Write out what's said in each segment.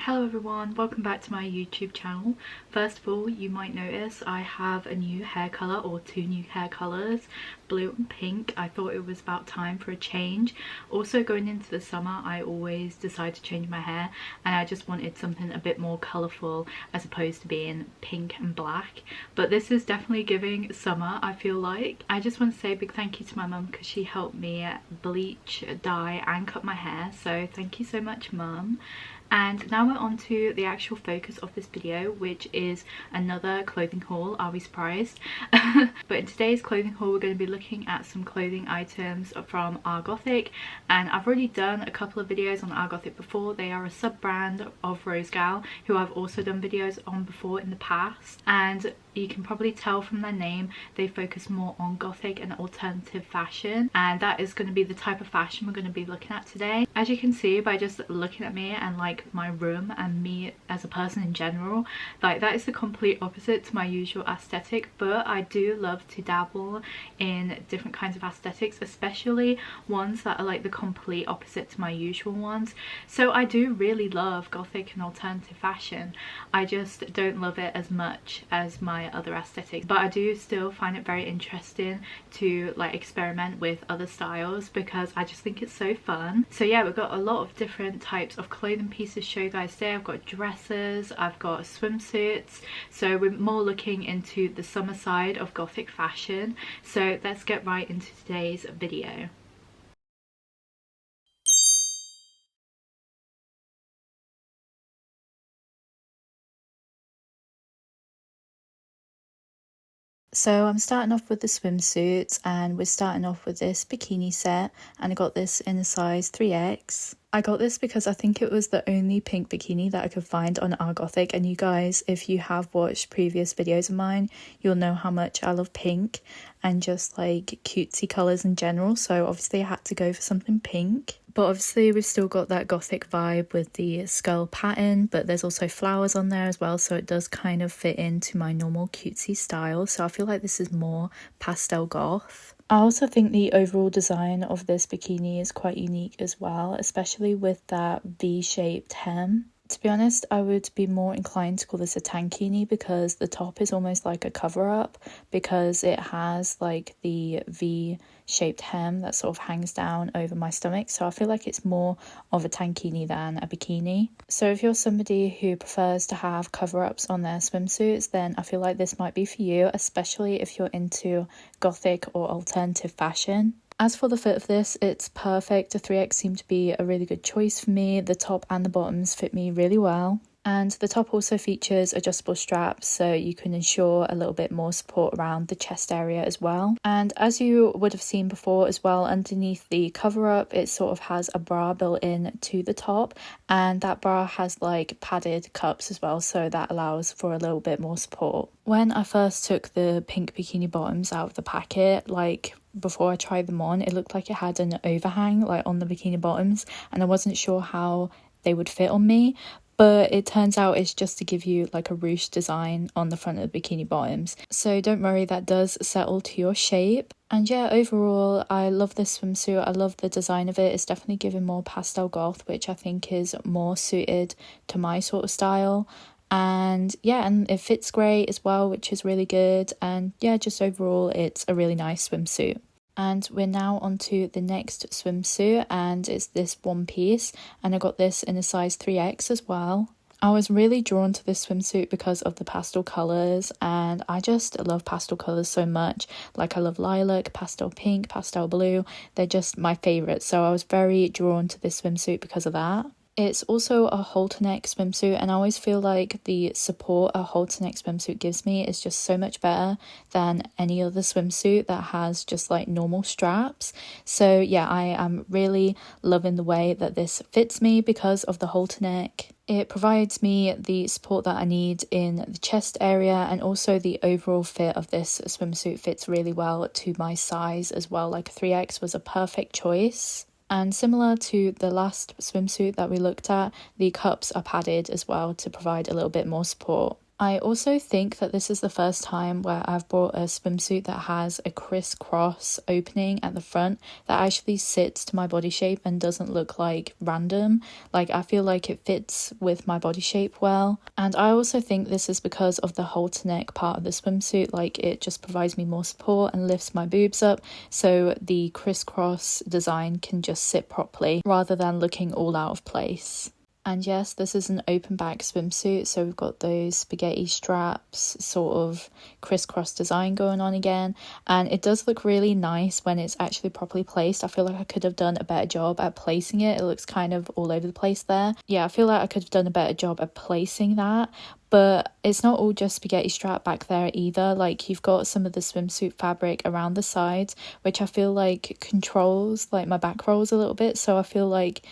Hello everyone, welcome back to my YouTube channel. First of all, you might notice I have a new hair colour or two new hair colours, blue and pink. I thought it was about time for a change. Also, going into the summer, I always decide to change my hair and I just wanted something a bit more colourful as opposed to being pink and black. But this is definitely giving summer, I feel like. I just want to say a big thank you to my mum because she helped me bleach, dye and cut my hair. So thank you so much, mum. And now we're on to the actual focus of this video, which is another clothing haul. Are we surprised? But in today's clothing haul, we're going to be looking at some clothing items from Rgothic, and I've already done a couple of videos on Rgothic before. They are a sub-brand of Rosegal, who I've also done videos on before in the past, and you can probably tell from their name they focus more on gothic and alternative fashion, and that is going to be the type of fashion we're going to be looking at today. As you can see by just looking at me and like my room and me as a person in general, like that is the complete opposite to my usual aesthetic. But I do love to dabble in different kinds of aesthetics, especially ones that are like the complete opposite to my usual ones. So I do really love gothic and alternative fashion. I just don't love it as much as my other aesthetics, but I do still find it very interesting to like experiment with other styles because I just think it's so fun. So yeah, we've got a lot of different types of clothing pieces to show you guys today. I've got dresses, I've got swimsuits, so we're more looking into the summer side of gothic fashion. So let's get right into today's video. So I'm starting off with the swimsuits, and we're starting off with this bikini set, and I got this in a size 3X. I got this because I think it was the only pink bikini that I could find on Rgothic, and you guys, if you have watched previous videos of mine, you'll know how much I love pink and just like cutesy colours in general, so obviously I had to go for something pink. But obviously we've still got that gothic vibe with the skull pattern, but there's also flowers on there as well, so it does kind of fit into my normal cutesy style. So I feel like this is more pastel goth. I also think the overall design of this bikini is quite unique as well, especially with that V-shaped hem. To be honest, I would be more inclined to call this a tankini because the top is almost like a cover-up because it has like the V-shaped hem that sort of hangs down over my stomach. So I feel like it's more of a tankini than a bikini. So if you're somebody who prefers to have cover-ups on their swimsuits, then I feel like this might be for you, especially if you're into gothic or alternative fashion. As for the fit of this, it's perfect. A 3X seemed to be a really good choice for me. The top and the bottoms fit me really well. And the top also features adjustable straps, so you can ensure a little bit more support around the chest area as well. And as you would have seen before as well, underneath the cover up, it sort of has a bra built in to the top, and that bra has like padded cups as well, so that allows for a little bit more support. When I first took the pink bikini bottoms out of the packet, like before I tried them on, it looked like it had an overhang like on the bikini bottoms, and I wasn't sure how they would fit on me. But it turns out it's just to give you like a ruched design on the front of the bikini bottoms. So don't worry, that does settle to your shape. And yeah, overall, I love this swimsuit. I love the design of it. It's definitely giving more pastel goth, which I think is more suited to my sort of style. And yeah, and it fits great as well, which is really good. And yeah, just overall, it's a really nice swimsuit. And we're now on to the next swimsuit, and it's this one piece, and I got this in a size 3X as well. I was really drawn to this swimsuit because of the pastel colours, and I just love pastel colours so much. Like I love lilac, pastel pink, pastel blue. They're just my favourites, so I was very drawn to this swimsuit because of that. It's also a halter neck swimsuit, and I always feel like the support a halter neck swimsuit gives me is just so much better than any other swimsuit that has just like normal straps. So yeah, I am really loving the way that this fits me because of the halter neck. It provides me the support that I need in the chest area, and also the overall fit of this swimsuit fits really well to my size as well. Like a 3X was a perfect choice. And similar to the last swimsuit that we looked at, the cups are padded as well to provide a little bit more support. I also think that this is the first time where I've bought a swimsuit that has a crisscross opening at the front that actually sits to my body shape and doesn't look like random. Like, I feel like it fits with my body shape well. And I also think this is because of the halter neck part of the swimsuit. Like, it just provides me more support and lifts my boobs up, so the crisscross design can just sit properly rather than looking all out of place. And yes, this is an open back swimsuit, so we've got those spaghetti straps, sort of crisscross design going on again, and it does look really nice when it's actually properly placed. I feel like I could have done a better job at placing it. It looks kind of all over the place there. Yeah, I feel like I could have done a better job at placing that. But it's not all just spaghetti strap back there either. Like, you've got some of the swimsuit fabric around the sides, which I feel like controls like my back rolls a little bit, so I feel like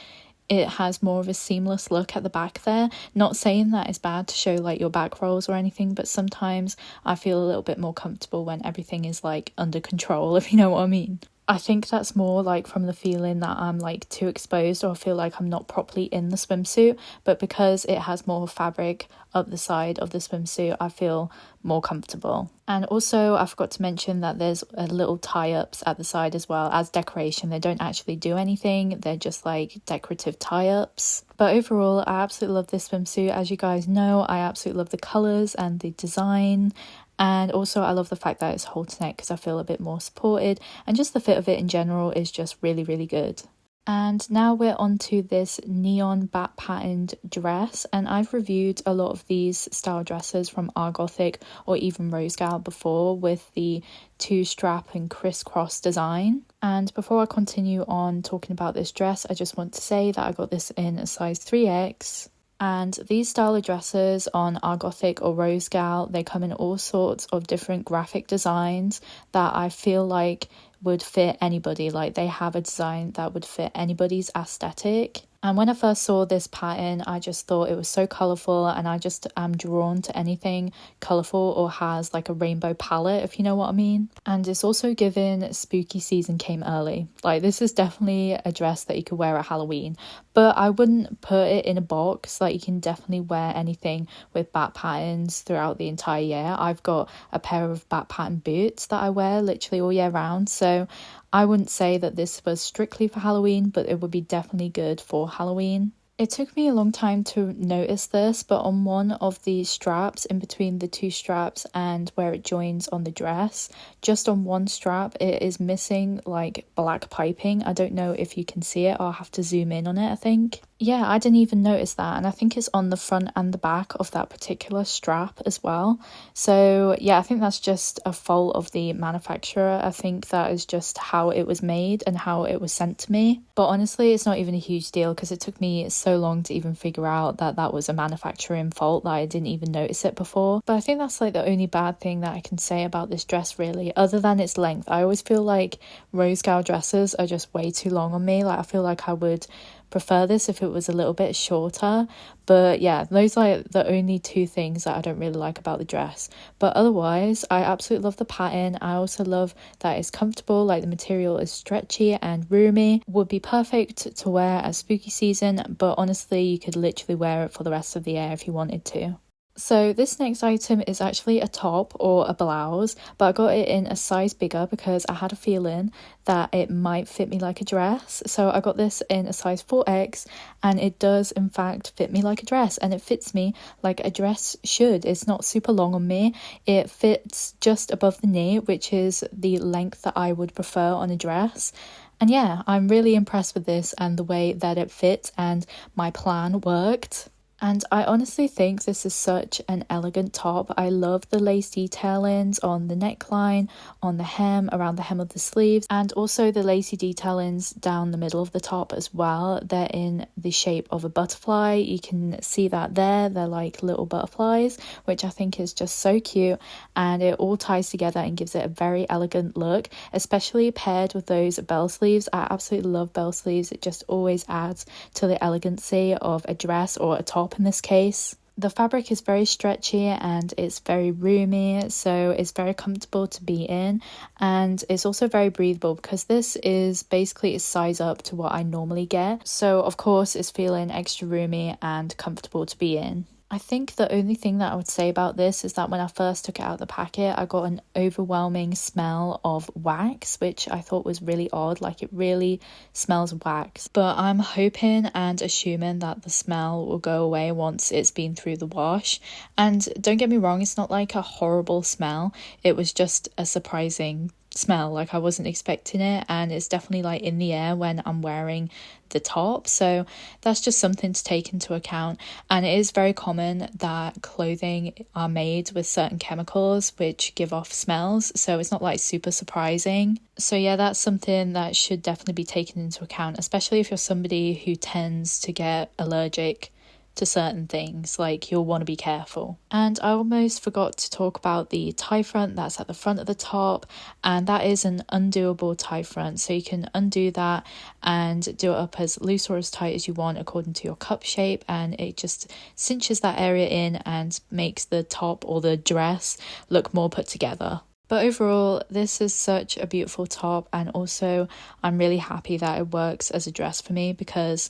it has more of a seamless look at the back there. Not saying that it's bad to show like your back rolls or anything, but sometimes I feel a little bit more comfortable when everything is like under control, if you know what I mean. I think that's more like from the feeling that I'm like too exposed, or I feel like I'm not properly in the swimsuit, but because it has more fabric up the side of the swimsuit, I feel more comfortable. And also, I forgot to mention that there's a little tie-ups at the side as well as decoration. They don't actually do anything, they're just like decorative tie-ups. But overall, I absolutely love this swimsuit. As you guys know, I absolutely love the colours and the design. And also I love the fact that it's halter neck because I feel a bit more supported, and just the fit of it in general is just really, really good. And now we're on to this neon bat patterned dress, and I've reviewed a lot of these style dresses from Rgothic or even Rosegal before with the two strap and crisscross design. And before I continue on talking about this dress, I just want to say that I got this in a size 3X. And these style of dresses on Rgothic or Rosegal, they come in all sorts of different graphic designs that I feel like would fit anybody. Like, they have a design that would fit anybody's aesthetic. And when I first saw this pattern, I just thought it was so colourful, and I just am drawn to anything colourful or has like a rainbow palette, if you know what I mean. And it's also given spooky season came early. Like, this is definitely a dress that you could wear at Halloween, but I wouldn't put it in a box. Like, you can definitely wear anything with bat patterns throughout the entire year. I've got a pair of bat pattern boots that I wear literally all year round, so I wouldn't say that this was strictly for Halloween, but it would be definitely good for Halloween. It took me a long time to notice this, but on one of the straps, in between the two straps and where it joins on the dress, just on one strap, it is missing like black piping. I don't know if you can see it. I'll have to zoom in on it, I think. Yeah, I didn't even notice that, and I think it's on the front and the back of that particular strap as well. So yeah, I think that's just a fault of the manufacturer. I think that is just how it was made and how it was sent to me. But honestly, it's not even a huge deal because it took me so long to even figure out that that was a manufacturing fault that I didn't even notice it before. But I think that's like the only bad thing that I can say about this dress really, other than its length. I always feel like Rosegal dresses are just way too long on me. Like, I feel like I would prefer this if it was a little bit shorter. But yeah, those are the only two things that I don't really like about the dress. But otherwise, I absolutely love the pattern. I also love that it's comfortable, like the material is stretchy and roomy. Would be perfect to wear at spooky season, but honestly you could literally wear it for the rest of the year if you wanted to. So this next item is actually a top or a blouse, but I got it in a size bigger because I had a feeling that it might fit me like a dress. So I got this in a size 4X, and it does in fact fit me like a dress, and it fits me like a dress should. It's not super long on me. It fits just above the knee, which is the length that I would prefer on a dress. And yeah, I'm really impressed with this and the way that it fits, and my plan worked. And I honestly think this is such an elegant top. I love the lace detailings on the neckline, on the hem, around the hem of the sleeves, and also the lacy detailings down the middle of the top as well. They're in the shape of a butterfly. You can see that there. They're like little butterflies, which I think is just so cute, and it all ties together and gives it a very elegant look, especially paired with those bell sleeves. I absolutely love bell sleeves. It just always adds to the elegancy of a dress or a top in this case. The fabric is very stretchy and it's very roomy, so it's very comfortable to be in, and it's also very breathable because this is basically a size up to what I normally get, so of course it's feeling extra roomy and comfortable to be in. I think the only thing that I would say about this is that when I first took it out of the packet, I got an overwhelming smell of wax, which I thought was really odd. Like, it really smells wax. But I'm hoping and assuming that the smell will go away once it's been through the wash. And don't get me wrong, it's not like a horrible smell. It was just a surprising smell. Like, I wasn't expecting it, and it's definitely like in the air when I'm wearing the top, so that's just something to take into account. And it is very common that clothing are made with certain chemicals which give off smells, so it's not like super surprising. So yeah, that's something that should definitely be taken into account, especially if you're somebody who tends to get allergic to certain things. Like, you'll want to be careful. And I almost forgot to talk about the tie front that's at the front of the top, and that is an undoable tie front, so you can undo that and do it up as loose or as tight as you want according to your cup shape, and it just cinches that area in and makes the top or the dress look more put together. But overall, this is such a beautiful top, and also I'm really happy that it works as a dress for me, because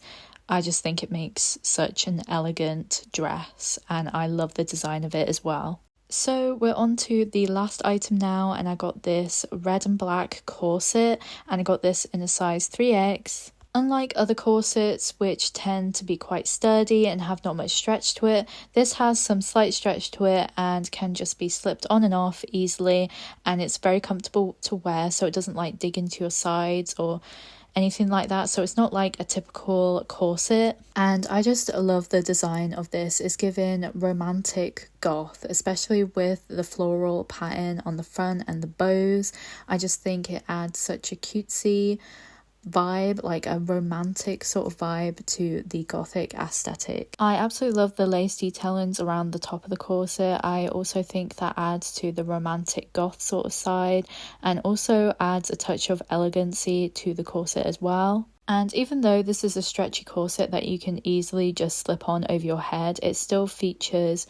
I just think it makes such an elegant dress, and I love the design of it as well. So we're on to the last item now, and I got this red and black corset, and I got this in a size 3X. Unlike other corsets, which tend to be quite sturdy and have not much stretch to it, this has some slight stretch to it and can just be slipped on and off easily, and it's very comfortable to wear, so it doesn't like dig into your sides or anything like that. So it's not like a typical corset, and I just love the design of this. It's given romantic goth, especially with the floral pattern on the front and the bows. I just think it adds such a cutesy vibe, like a romantic sort of vibe to the gothic aesthetic. I absolutely love the lace detailings around the top of the corset. I also think that adds to the romantic goth sort of side, and also adds a touch of elegancy to the corset as well. And even though this is a stretchy corset that you can easily just slip on over your head, it still features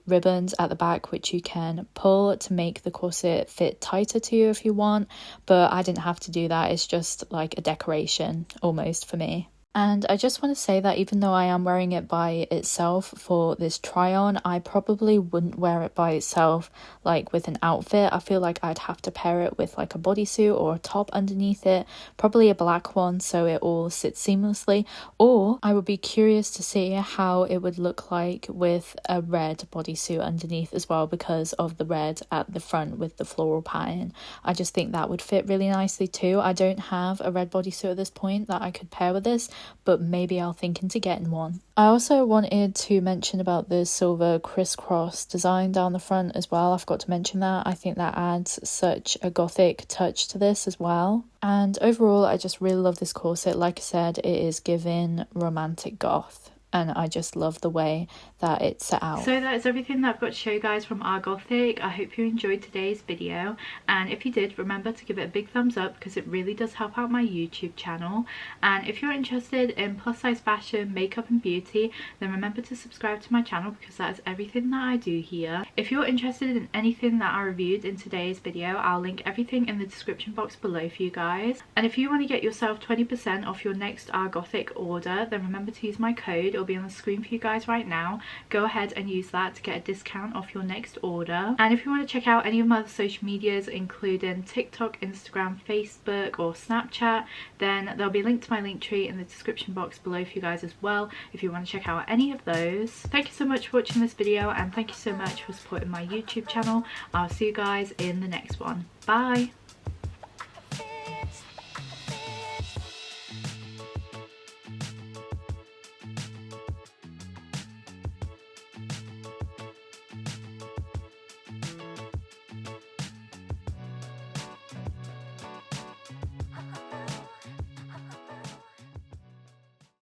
ribbons at the back which you can pull to make the corset fit tighter to you if you want, but I didn't have to do that. It's just like a decoration almost for me. And I just want to say that even though I am wearing it by itself for this try on, I probably wouldn't wear it by itself like with an outfit. I feel like I'd have to pair it with like a bodysuit or a top underneath it, probably a black one so it all sits seamlessly, or I would be curious to see how it would look like with a red bodysuit underneath as well, because of the red at the front with the floral pattern. I just think that would fit really nicely too. I don't have a red bodysuit at this point that I could pair with this, but maybe I'll think into getting one. I also wanted to mention about the silver crisscross design down the front as well. I forgot to mention that. I think that adds such a gothic touch to this as well. And overall, I just really love this corset. Like I said, it is giving romantic goth, and I just love the way that it's set out. So that is everything that I've got to show you guys from Rgothic. I hope you enjoyed today's video, and if you did, remember to give it a big thumbs up because it really does help out my YouTube channel. And if you're interested in plus size fashion, makeup and beauty, then remember to subscribe to my channel because that is everything that I do here. If you're interested in anything that I reviewed in today's video, I'll link everything in the description box below for you guys. And if you want to get yourself 20% off your next Rgothic order, then remember to use my code. It'll be on the screen for you guys right now. Go ahead and use that to get a discount off your next order. And if you want to check out any of my other social medias, including TikTok, Instagram, Facebook or Snapchat, then there'll be a link to my link tree in the description box below for you guys as well if you want to check out any of those. Thank you so much for watching this video, and thank you so much for supporting my YouTube channel. I'll see you guys in the next one. Bye!